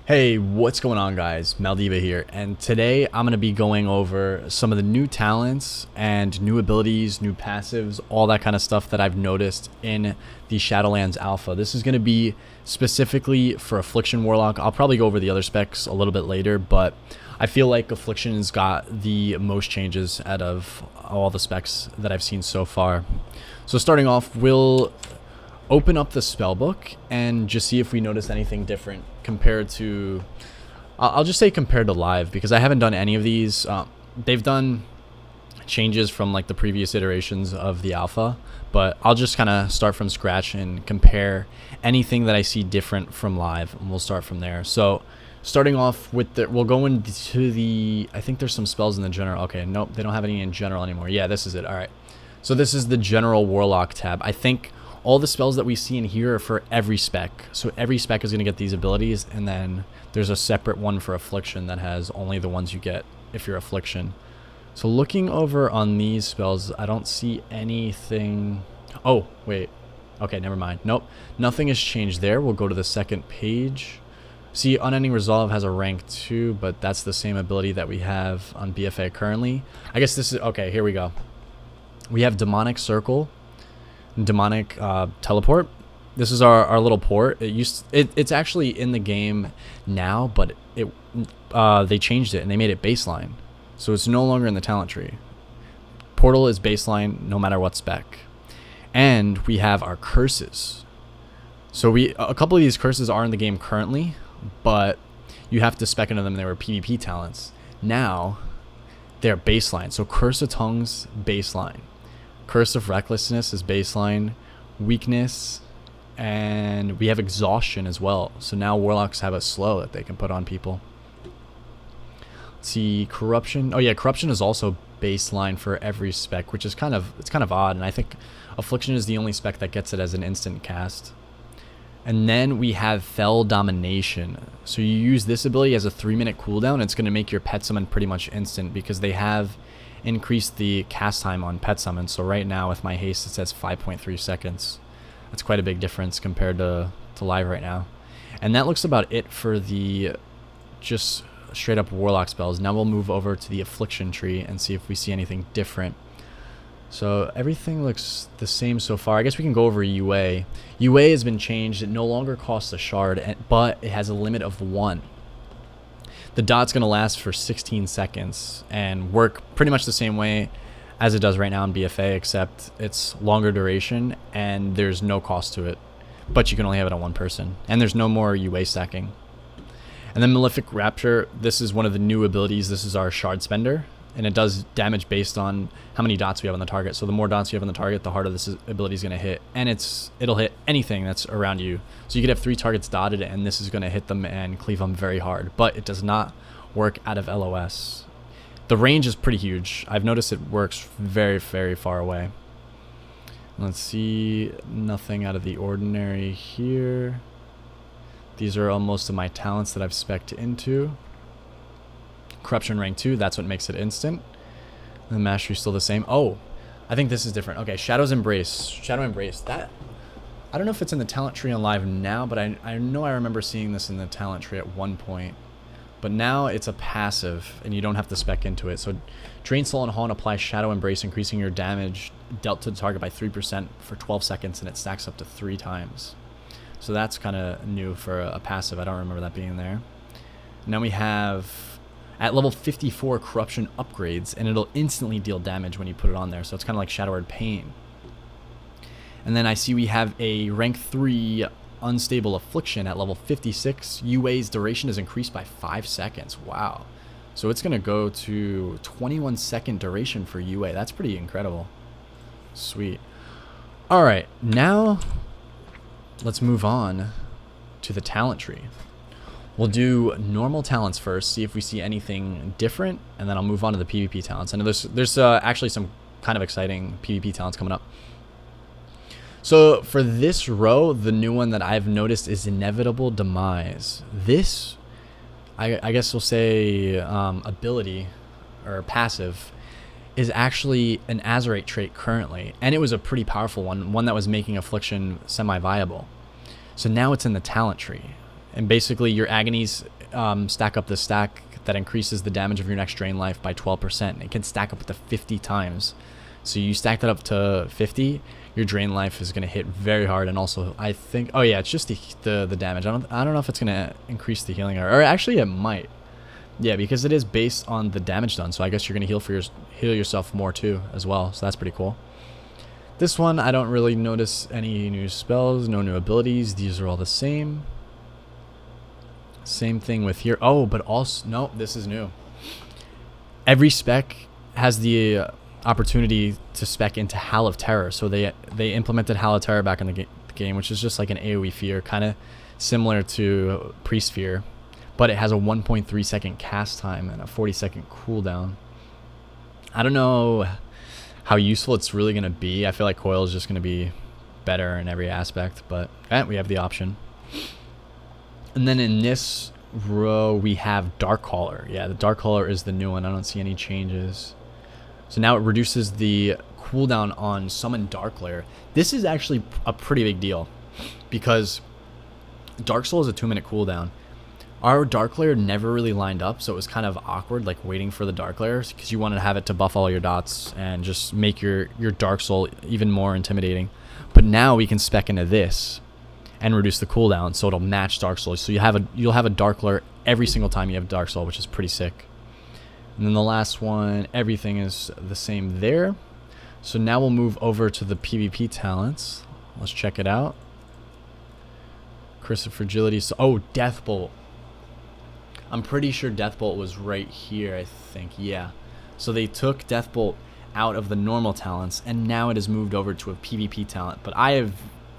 Hey, what's going on, guys? Maldiva here, and today I'm going to be going over some of the new talents and new abilities, new passives, all that kind of stuff that I've noticed in the Shadowlands Alpha. This is going to be specifically for Affliction Warlock. I'll probably go over the other specs a little bit later, but I feel like Affliction's got the most changes out of all the specs that I've seen so far. So starting off, we'll open up the spellbook and just see if we notice anything different compared to, I'll just say compared to live, because I haven't done any of these. They've done changes from like the previous iterations of the alpha, but I'll just kind of start from scratch and compare anything that I see different from live, and we'll start from there. So starting off with we'll go into the, I think there's some spells in the general. Okay, nope, they don't have any in general anymore. Yeah, this is it. All right, so this is the general Warlock tab. I think all the spells that we see in here are for every spec. So every spec is going to get these abilities, and then there's a separate one for Affliction that has only the ones you get if you're Affliction. So looking over on these spells, I don't see anything. Oh, wait. Okay, never mind. Nope. Nothing has changed there. We'll go to the second page. See, Unending Resolve has a rank 2, but that's the same ability that we have on BFA currently. I guess this is... Okay, here we go. We have Demonic Circle, Demonic Teleport. This is our little port. It's actually in the game now, but they changed it and they made it baseline, so it's no longer in the talent tree. Portal is baseline no matter what spec. And we have our curses. So a couple of these curses are in the game currently, but you have to spec into them. They were PvP talents. Now they're baseline. So Curse of Tongues, baseline. Curse of Recklessness is baseline. Weakness, and we have Exhaustion as well. So now Warlocks have a slow that they can put on people. Let's see, Corruption. Oh yeah, Corruption is also baseline for every spec, which is kind of odd, and I think Affliction is the only spec that gets it as an instant cast. And then we have Fell Domination. So you use this ability as a 3-minute cooldown. It's going to make your pet summon pretty much instant, because they have increase the cast time on pet summon. So right now with my haste it says 5.3 seconds. That's quite a big difference compared to live right now. And that looks about it for the just straight up Warlock spells. Now we'll move over to the Affliction Tree and see if we see anything different. So everything looks the same so far. I guess we can go over UA. UA has been changed. It no longer costs a shard, but it has a limit of 1. The dot's going to last for 16 seconds and work pretty much the same way as it does right now in BFA, except it's longer duration and there's no cost to it. But you can only have it on one person. And there's no more UA stacking. And then Malefic Rapture, this is one of the new abilities. This is our shard spender, and it does damage based on how many dots we have on the target. So the more dots you have on the target, the harder this ability is going to hit. And it'll hit anything that's around you. So you could have 3 targets dotted, and this is going to hit them and cleave them very hard. But it does not work out of LOS. The range is pretty huge. I've noticed it works very, very far away. Let's see, nothing out of the ordinary here. These are all most of my talents that I've spec'd into. Corruption rank 2, that's what makes it instant. The Mastery is still the same. Oh, I think this is different. Okay, Shadow's Embrace. Shadow Embrace, that, I don't know if it's in the talent tree on live now, but I know I remember seeing this in the talent tree at one point. But now it's a passive, and you don't have to spec into it. So Drain Soul and Hawn apply Shadow Embrace, increasing your damage dealt to the target by 3% for 12 seconds, and it stacks up to 3 times. So that's kind of new for a passive. I don't remember that being there. Now we have, at level 54, Corruption upgrades, and it'll instantly deal damage when you put it on there. So it's kind of like Shadow Word Pain. And then I see we have a rank 3 Unstable Affliction at level 56. UA's duration is increased by 5 seconds. Wow. So it's going to go to 21 second duration for UA. That's pretty incredible. Sweet. All right, now let's move on to the talent tree. We'll do normal talents first, see if we see anything different, and then I'll move on to the PvP talents. I know there's actually some kind of exciting PvP talents coming up. So for this row, the new one that I've noticed is Inevitable Demise. This, I guess we'll say ability or passive, is actually an Azerite trait currently, and it was a pretty powerful one that was making Affliction semi-viable. So now it's in the talent tree. And basically your agonies stack up the stack that increases the damage of your next drain life by 12%. It can stack up to 50 times. So you stack that up to 50, your drain life is going to hit very hard. And also, I think, oh yeah, it's just the damage. I don't know if it's going to increase the healing, or actually it might. Yeah, because it is based on the damage done. So I guess you're going to heal yourself more too as well. So that's pretty cool. This one, I don't really notice any new spells, no new abilities. These are all the same. Same thing with here. Oh, but also, no, this is new. Every spec has the opportunity to spec into Howl of Terror. So they implemented Howl of Terror back in the game, which is just like an AoE fear, kind of similar to Priest Fear, but it has a 1.3 second cast time and a 40-second cooldown. I don't know how useful it's really going to be. I feel like Coil is just going to be better in every aspect, but we have the option. And then in this row, we have Darkcaller. Yeah, the Darkcaller is the new one. I don't see any changes. So now it reduces the cooldown on Summon Darklair. This is actually a pretty big deal because Dark Soul is a 2-minute cooldown. Our Darklair never really lined up, so it was kind of awkward, like waiting for the Darklair, because you wanted to have it to buff all your dots and just make your Dark Soul even more intimidating. But now we can spec into this and reduce the cooldown, so it'll match Dark Soul. So you'll have a Darklair every single time you have Dark Soul, which is pretty sick. And then the last one, everything is the same there. So now we'll move over to the PvP talents. Let's check it out. Curse of Fragility. So, oh, Deathbolt. I'm pretty sure Deathbolt was right here, I think. Yeah. So they took Deathbolt out of the normal talents, and now it is moved over to a PvP talent. But I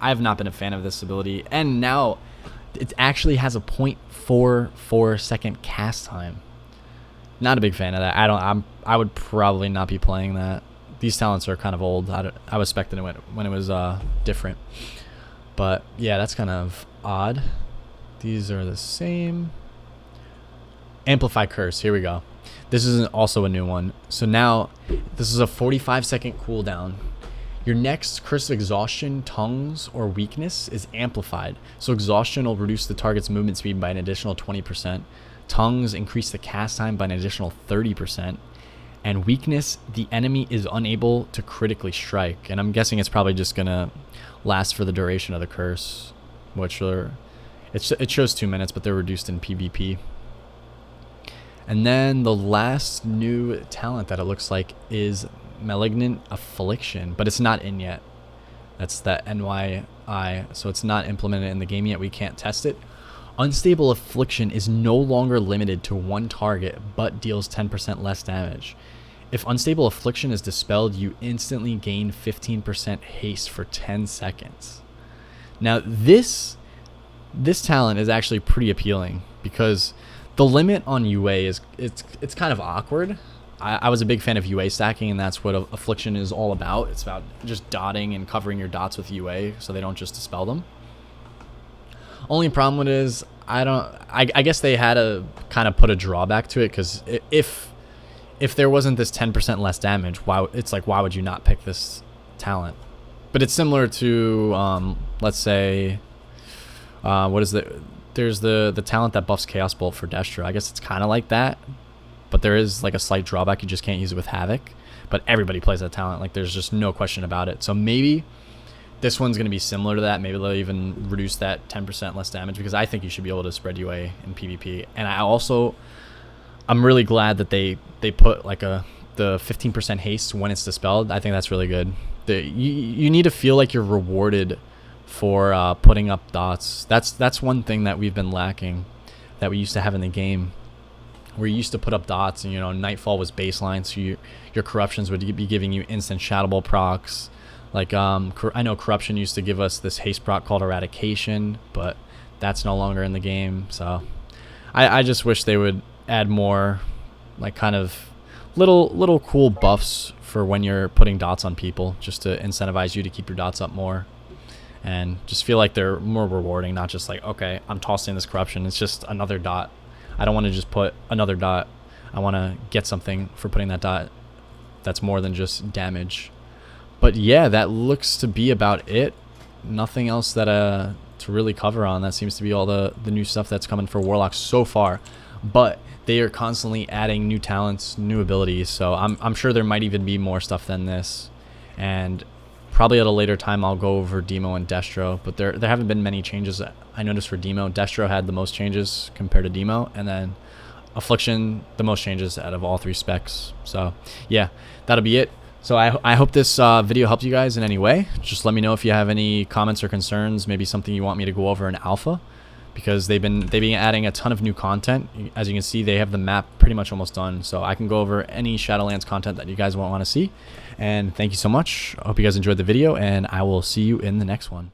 have not been a fan of this ability, and now it actually has a 0.44 second cast time. Not a big fan of that. I would probably not be playing that. These talents are kind of old. I was expecting it when it was different. But yeah, that's kind of odd. These are the same. Amplify Curse. Here we go. This is also a new one. So now this is a 45-second cooldown. Your next Curse of Exhaustion, Tongues, or Weakness is amplified. So Exhaustion will reduce the target's movement speed by an additional 20%. Tongues increase the cast time by an additional 30%. And Weakness, the enemy is unable to critically strike. And I'm guessing it's probably just going to last for the duration of the curse, which it shows 2 minutes, but they're reduced in PvP. And then the last new talent that it looks like is Malignant Affliction, but it's not in yet. That's the NYI, so it's not implemented in the game yet. We can't test it. Unstable Affliction is no longer limited to one target, but deals 10% less damage. If Unstable Affliction is dispelled, you instantly gain 15% haste for 10 seconds. Now, this talent is actually pretty appealing because the limit on UA it's kind of awkward. I was a big fan of UA stacking, and that's what Affliction is all about. It's about just dotting and covering your dots with UA so they don't just dispel them. Only problem with it is I guess they had to kind of put a drawback to it, because if there wasn't this 10% less damage, why would you not pick this talent? But it's similar to let's say there's the talent that buffs Chaos Bolt for Destra. I guess it's kind of like that, but there is like a slight drawback. You just can't use it with Havoc, but everybody plays that talent. Like, there's just no question about it. So maybe this one's going to be similar to that. Maybe they'll even reduce that 10% less damage, because I think you should be able to spread UA in PvP. And I'm really glad that they put like the 15% haste when it's dispelled. I think that's really good. You need to feel like you're rewarded for putting up dots. That's one thing that we've been lacking, that we used to have in the game, where you used to put up dots, and Nightfall was baseline, so your corruptions would be giving you instant Shadow Ball procs. Like, I know Corruption used to give us this haste proc called Eradication, but that's no longer in the game. So I just wish they would add more, like, kind of little cool buffs for when you're putting dots on people, just to incentivize you to keep your dots up more, and just feel like they're more rewarding, not just like, okay, I'm tossing this Corruption, it's just another dot. I don't want to just put another dot. I want to get something for putting that dot that's more than just damage. But yeah, that looks to be about it. Nothing else that to really cover on. That seems to be all the new stuff that's coming for Warlock so far. But they are constantly adding new talents, new abilities. So I'm sure there might even be more stuff than this. And probably at a later time I'll go over Demo and Destro. But there haven't been many changes I noticed for Demo. Destro had the most changes compared to Demo. And then Affliction, the most changes out of all 3 specs. So yeah, that'll be it. So I hope this video helped you guys in any way. Just let me know if you have any comments or concerns, maybe something you want me to go over in alpha, because they've been adding a ton of new content. As you can see, they have the map pretty much almost done, so I can go over any Shadowlands content that you guys want to see. And thank you so much. I hope you guys enjoyed the video, and I will see you in the next one.